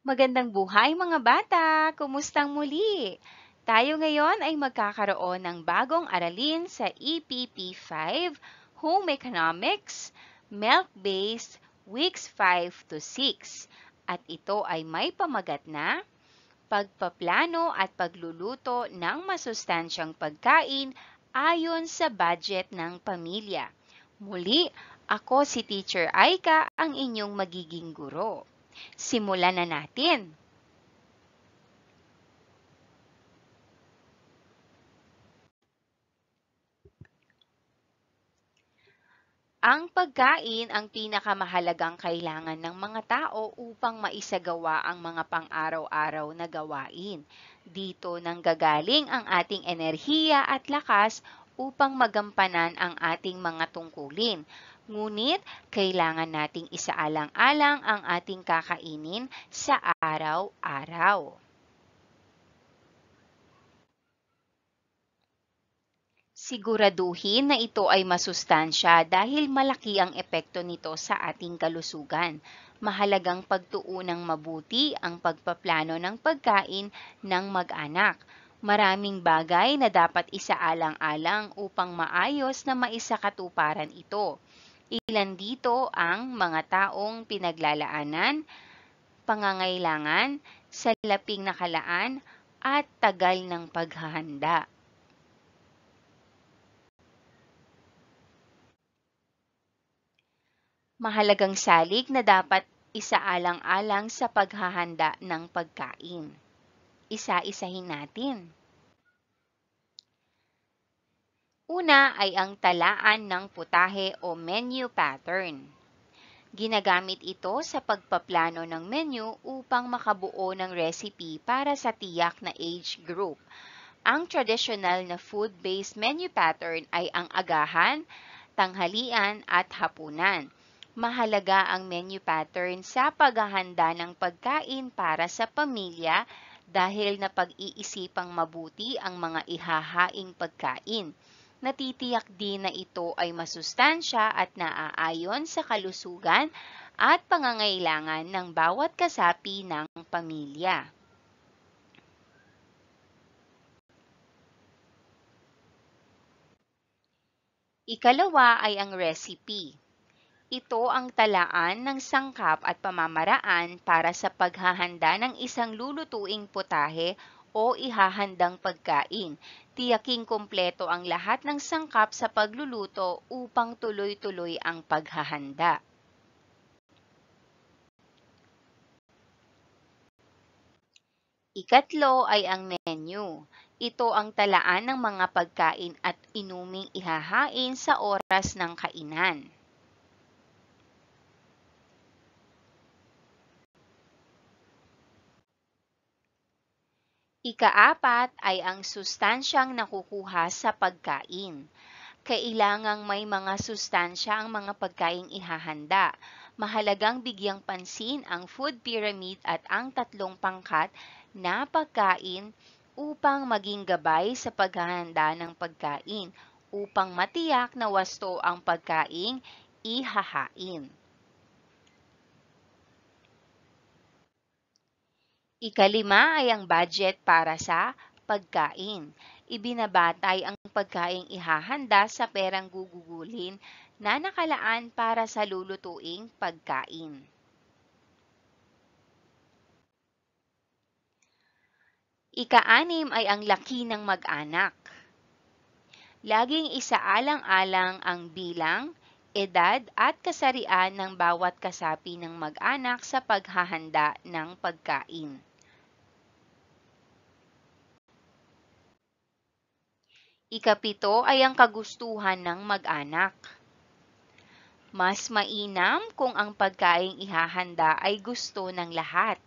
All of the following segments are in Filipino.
Magandang buhay mga bata! Kumustang muli? Tayo ngayon ay magkakaroon ng bagong aralin sa EPP 5, Home Economics, Milk-Based, Weeks 5 to 6. At ito ay may pamagat na pagpaplano at pagluluto ng masustansyang pagkain ayon sa budget ng pamilya. Muli, ako si Teacher Aika, ang inyong magiging guro. Simulan na natin. Ang pagkain ang pinakamahalagang kailangan ng mga tao upang maisagawa ang mga pang-araw-araw na gawain. Dito nanggagaling ang ating enerhiya at lakas upang magampanan ang ating mga tungkulin. Ngunit, kailangan nating isaalang-alang ang ating kakainin sa araw-araw. Siguraduhin na ito ay masustansya dahil malaki ang epekto nito sa ating kalusugan. Mahalagang pagtuunang mabuti ang pagpaplano ng pagkain ng mag-anak. Maraming bagay na dapat isaalang-alang upang maayos na maisakatuparan ito. Ilan dito ang mga taong pinaglalaanan, pangangailangan, salaping nakalaan, at tagal ng paghahanda. Mahalagang salik na dapat isaalang-alang sa paghahanda ng pagkain. Isa-isahin natin. Una ay ang talaan ng putahe o menu pattern. Ginagamit ito sa pagpaplano ng menu upang makabuo ng recipe para sa tiyak na age group. Ang traditional na food-based menu pattern ay ang agahan, tanghalian at hapunan. Mahalaga ang menu pattern sa paghahanda ng pagkain para sa pamilya dahil napag-iisipang mabuti ang mga ihahaing pagkain. Natitiyak din na ito ay masustansya at naaayon sa kalusugan at pangangailangan ng bawat kasapi ng pamilya. Ikalawa ay ang recipe. Ito ang talaan ng sangkap at pamamaraan para sa paghahanda ng isang lulutuing putahe o ihahandang pagkain. Tiyaking kumpleto ang lahat ng sangkap sa pagluluto upang tuloy-tuloy ang paghahanda. Ikatlo ay ang menu. Ito ang talaan ng mga pagkain at inuming ihahain sa oras ng kainan. Ikaapat ay ang sustansyang nakukuha sa pagkain. Kailangang may mga sustansya ang mga pagkaing ihahanda. Mahalagang bigyang pansin ang food pyramid at ang tatlong pangkat na pagkain upang maging gabay sa paghahanda ng pagkain upang matiyak na wasto ang pagkaing ihahain. Ikalima ay ang budget para sa pagkain. Ibinabatay ang pagkaing ihahanda sa perang gugugulin na nakalaan para sa lulutuing pagkain. Ika-anim ay ang laki ng mag-anak. Laging isaalang-alang ang bilang, edad at kasarian ng bawat kasapi ng mag-anak sa paghahanda ng pagkain. Ikapito ay ang kagustuhan ng mag-anak. Mas mainam kung ang pagkaing ihahanda ay gusto ng lahat.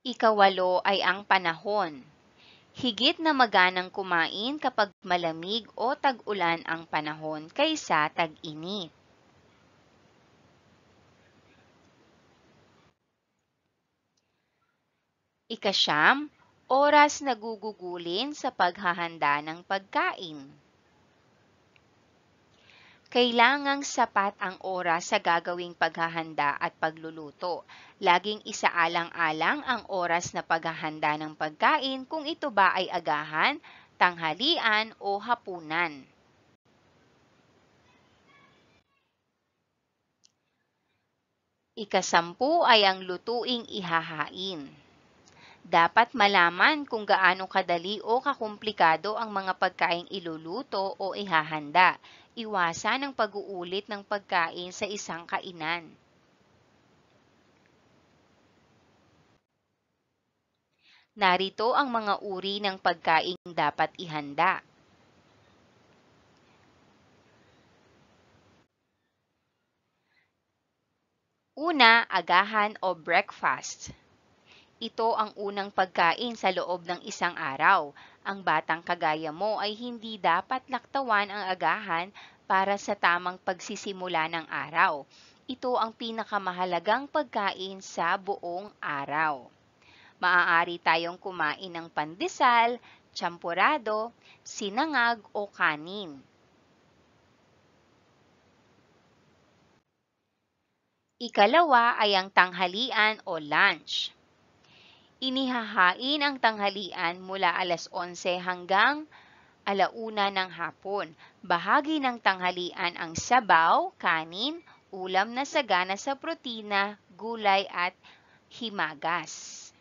Ikawalo ay ang panahon. Higit na maganang kumain kapag malamig o tag-ulan ang panahon kaysa tag-init. Ikasyam, oras na gugugulin sa paghahanda ng pagkain. Kailangang sapat ang oras sa gagawing paghahanda at pagluluto. Laging isaalang-alang ang oras na paghahanda ng pagkain kung ito ba ay agahan, tanghalian o hapunan. Ikasampu ay ang lutuing ihahain. Dapat malaman kung gaano kadali o kakumplikado ang mga pagkaing iluluto o ihahanda. Iwasan ang pag-uulit ng pagkain sa isang kainan. Narito ang mga uri ng pagkaing dapat ihanda. Una, agahan o breakfast. Ito ang unang pagkain sa loob ng isang araw. Ang batang kagaya mo ay hindi dapat laktawan ang agahan para sa tamang pagsisimula ng araw. Ito ang pinakamahalagang pagkain sa buong araw. Maaari tayong kumain ng pandesal, champurado, sinangag o kanin. Ikalawa ay ang tanghalian o lunch. Inihahain ang tanghalian mula alas 11 hanggang alauna ng hapon. Bahagi ng tanghalian ang sabaw, kanin, ulam na sagana sa protina, gulay at himagas.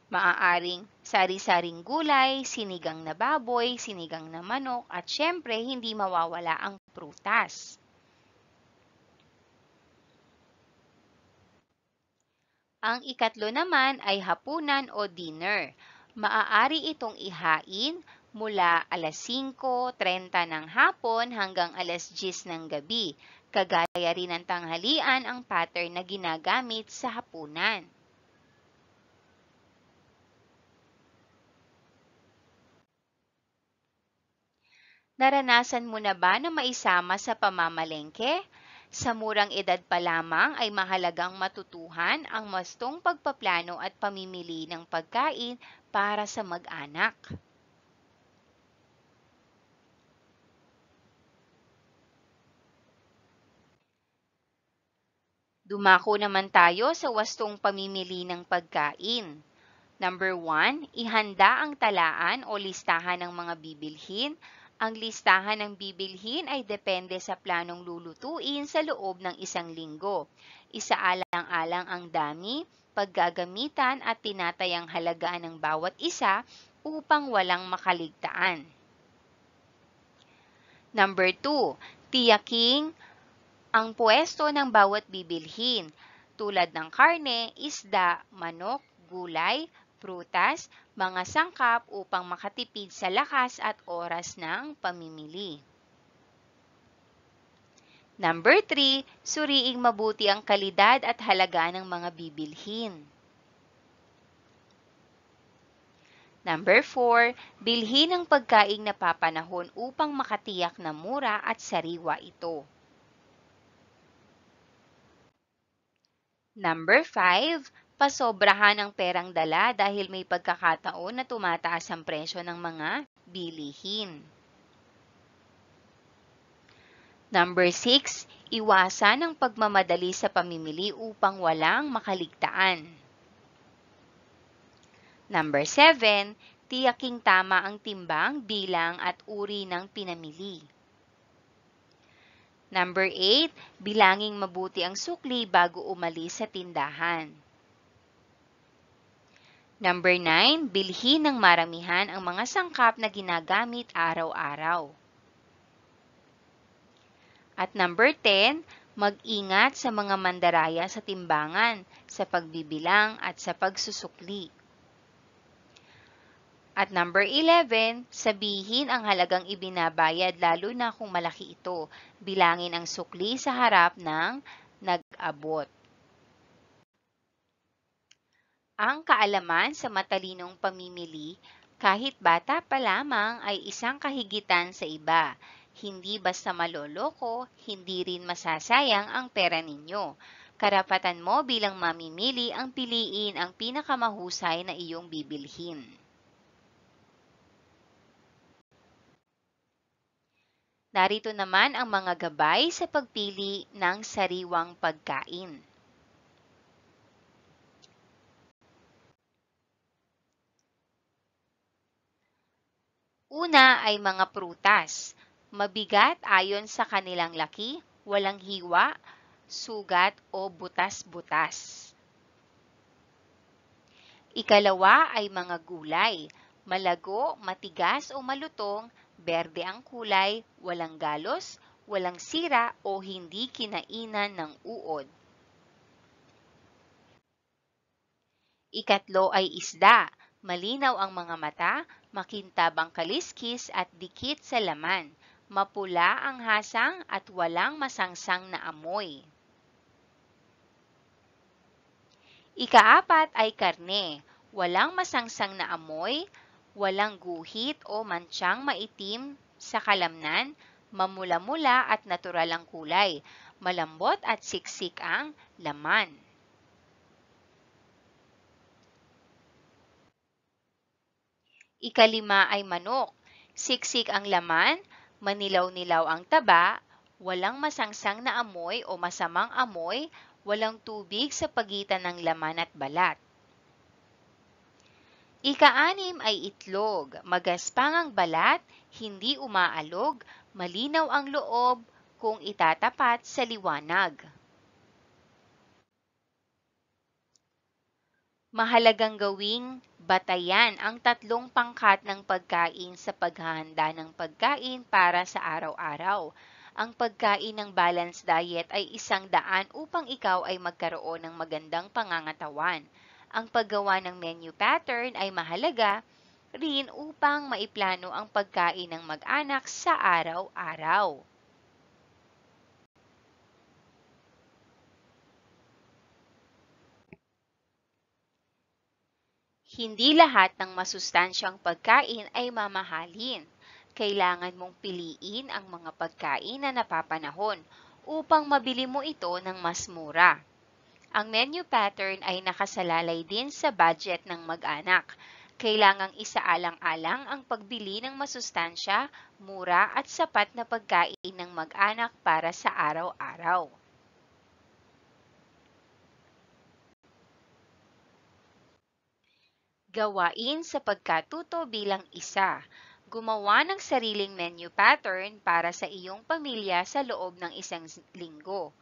Maaaring sari-saring gulay, sinigang na baboy, sinigang na manok, at syempre hindi mawawala ang prutas. Ang ikatlo naman ay hapunan o dinner. Maaari itong ihain mula alas 5:30 ng hapon hanggang alas 10 ng gabi. Kagaya rin ng tanghalian ang pattern na ginagamit sa hapunan. Naranasan mo na ba na maisama sa pamamalengke? Sa murang edad pa lamang ay mahalagang matutuhan ang mastong pagpaplano at pamimili ng pagkain para sa mag-anak. Dumako naman tayo sa wastong pamimili ng pagkain. Number 1, ihanda ang talaan o listahan ng mga bibilhin. Ang listahan ng bibilhin ay depende sa planong lulutuin sa loob ng isang linggo. Isaalang-alang ang dami, paggagamitan at tinatayang halagaan ng bawat isa upang walang makaligtaan. Number 2, tiyaking ang pwesto ng bawat bibilhin tulad ng karne, isda, manok, gulay, prutas, mga sangkap upang makatipid sa lakas at oras ng pamimili. Number 3, suriing mabuti ang kalidad at halaga ng mga bibilhin. Number 4, bilhin ang pagkaing napapanahon upang makatiyak na mura at sariwa ito. Number 5, pasobrahan ang perang dala dahil may pagkakataon na tumataas ang presyo ng mga bilihin. Number 6, iwasan ang pagmamadali sa pamimili upang walang makaligtaan. Number 7, tiyaking tama ang timbang, bilang at uri ng pinamili. Number 8, bilanging mabuti ang sukli bago umalis sa tindahan. Number 9, bilhin ng maramihan ang mga sangkap na ginagamit araw-araw. At number 10, mag-ingat sa mga mandaraya sa timbangan, sa pagbibilang at sa pagsusukli. At number 11, sabihin ang halagang ibinabayad lalo na kung malaki ito. Bilangin ang sukli sa harap ng nag-abot. Ang kaalaman sa matalinong pamimili, kahit bata pa lamang ay isang kahigitan sa iba. Hindi basta maloloko, hindi rin masasayang ang pera ninyo. Karapatan mo bilang mamimili ang piliin ang pinakamahusay na iyong bibilhin. Narito naman ang mga gabay sa pagpili ng sariwang pagkain. Una ay mga prutas. Mabigat ayon sa kanilang laki, walang hiwa, sugat o butas-butas. Ikalawa ay mga gulay. Malago, matigas o malutong, berde ang kulay, walang galos, walang sira o hindi kinainan ng uod. Ikatlo ay isda. Malinaw ang mga mata, makintab ang kaliskis at dikit sa laman. Mapula ang hasang at walang masangsang na amoy. Ikaapat ay karne. Walang masangsang na amoy, walang guhit o mantsang maitim sa kalamnan, mamula-mula at natural ang kulay. Malambot at siksik ang laman. Ikalima ay manok. Siksik ang laman, manilaw-nilaw ang taba, walang masangsang na amoy o masamang amoy, walang tubig sa pagitan ng laman at balat. Ika-anim ay itlog. Magaspang ang balat, hindi umaalog, malinaw ang loob kung itatapat sa liwanag. Mahalagang gawing batayan ang tatlong pangkat ng pagkain sa paghahanda ng pagkain para sa araw-araw. Ang pagkain ng balanced diet ay isang daan upang ikaw ay magkaroon ng magandang pangangatawan. Ang paggawa ng menu pattern ay mahalaga rin upang maiplano ang pagkain ng mag-anak sa araw-araw. Hindi lahat ng masustansyang pagkain ay mamahalin. Kailangan mong piliin ang mga pagkain na napapanahon upang mabili mo ito ng mas mura. Ang menu pattern ay nakasalalay din sa budget ng mag-anak. Kailangang isaalang-alang ang pagbili ng masustansya, mura at sapat na pagkain ng mag-anak para sa araw-araw. Gawain sa pagkatuto bilang isa. Gumawa ng sariling menu pattern para sa iyong pamilya sa loob ng isang linggo.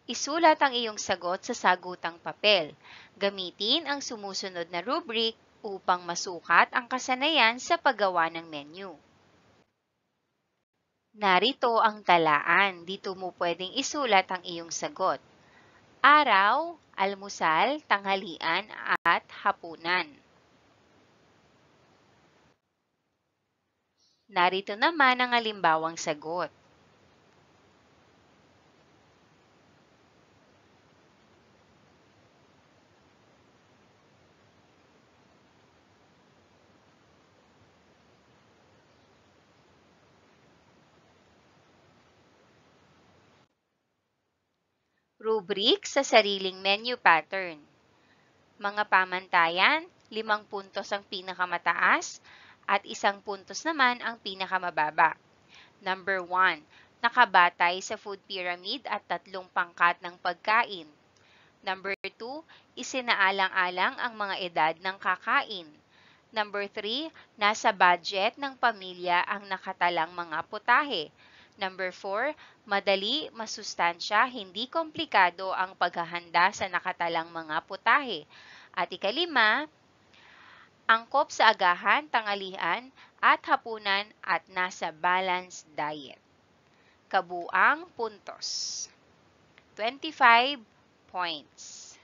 Isulat ang iyong sagot sa sagutang papel. Gamitin ang sumusunod na rubric upang masukat ang kasanayan sa paggawa ng menu. Narito ang talaan. Dito mo pwedeng isulat ang iyong sagot. Araw, almusal, tanghalian at hapunan. Narito naman ang halimbawang sagot. Rubric sa sariling menu pattern. Mga pamantayan, 5 puntos ang pinakamataas at 1 puntos naman ang pinakamababa. Number 1, nakabatay sa food pyramid at 3 pangkat ng pagkain. Number 2, isinaalang-alang ang mga edad ng kakain. Number 3, nasa budget ng pamilya ang nakatalang mga putahe. Number 4, madali, masustansya, hindi komplikado ang paghahanda sa nakatalang mga putahe. At ikalima, angkop sa agahan, tanghalian at hapunan at nasa balanced diet. Kabuang puntos. 25 points.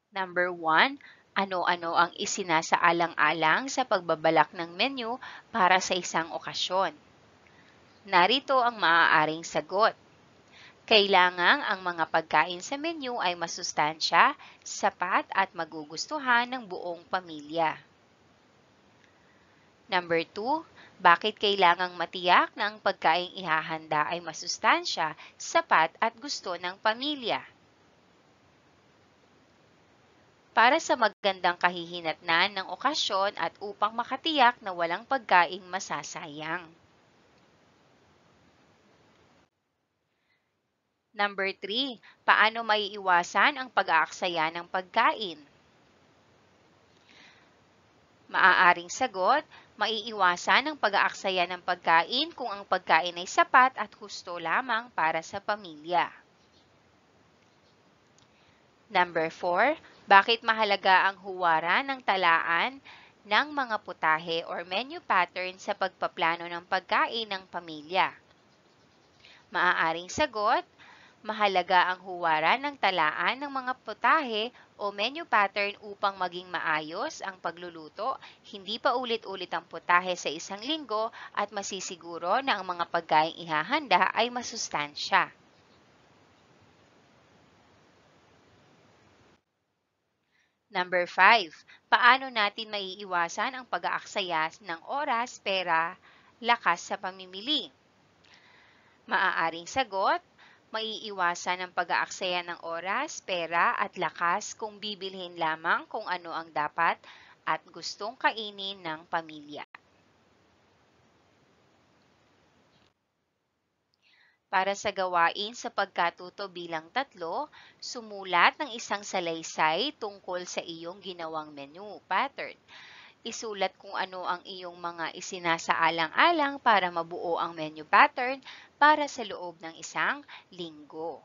Number 1, ano-ano ang isinasaalang-alang sa pagbabalak ng menu para sa isang okasyon? Narito ang maaaring sagot. Kailangang ang mga pagkain sa menu ay masustansya, sapat at magugustuhan ng buong pamilya. Number 2, bakit kailangang matiyak na ang pagkaing ihahanda ay masustansya, sapat at gusto ng pamilya? para sa magandang kahihinatnan ng okasyon at upang makatiyak na walang pagkaing masasayang. Number 3, paano maiiwasan ang pag-aaksaya ng pagkain? Maaaring sagot, maiiwasan ang pag-aaksaya ng pagkain kung ang pagkain ay sapat at husto lamang para sa pamilya. Number 4, bakit mahalaga ang huwaran ng talaan ng mga putahe or menu pattern sa pagpaplano ng pagkain ng pamilya? Maaaring sagot, mahalaga ang huwaran ng talaan ng mga putahe o menu pattern upang maging maayos ang pagluluto, hindi pa ulit-ulit ang putahe sa isang linggo at masisiguro na ang mga pagkaing ihahanda ay masustansya. Number 5, paano natin maiiwasan ang pag-aaksaya ng oras, pera, lakas sa pamimili? Maaaring sagot, maiiwasan ang pag-aaksaya ng oras, pera at lakas kung bibilhin lamang kung ano ang dapat at gustong kainin ng pamilya. Para sa gawain sa pagkatuto bilang 3, sumulat ng isang salaysay tungkol sa iyong ginawang menu pattern. Isulat kung ano ang iyong mga isinasaalang-alang para mabuo ang menu pattern para sa loob ng isang linggo.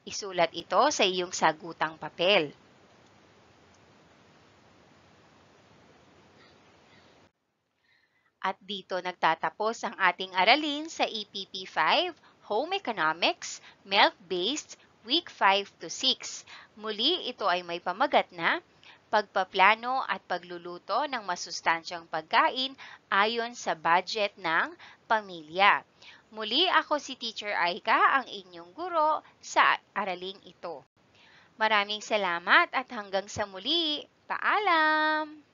Isulat ito sa iyong sagutang papel. At dito nagtatapos ang ating aralin sa EPP 5, Home Economics, Milk-Based, Week 5 to 6. Muli, ito ay may pamagat na pagpaplano at pagluluto ng masustansyang pagkain ayon sa budget ng pamilya. Muli, ako si Teacher Aika, ang inyong guro sa araling ito. Maraming salamat at hanggang sa muli. Paalam!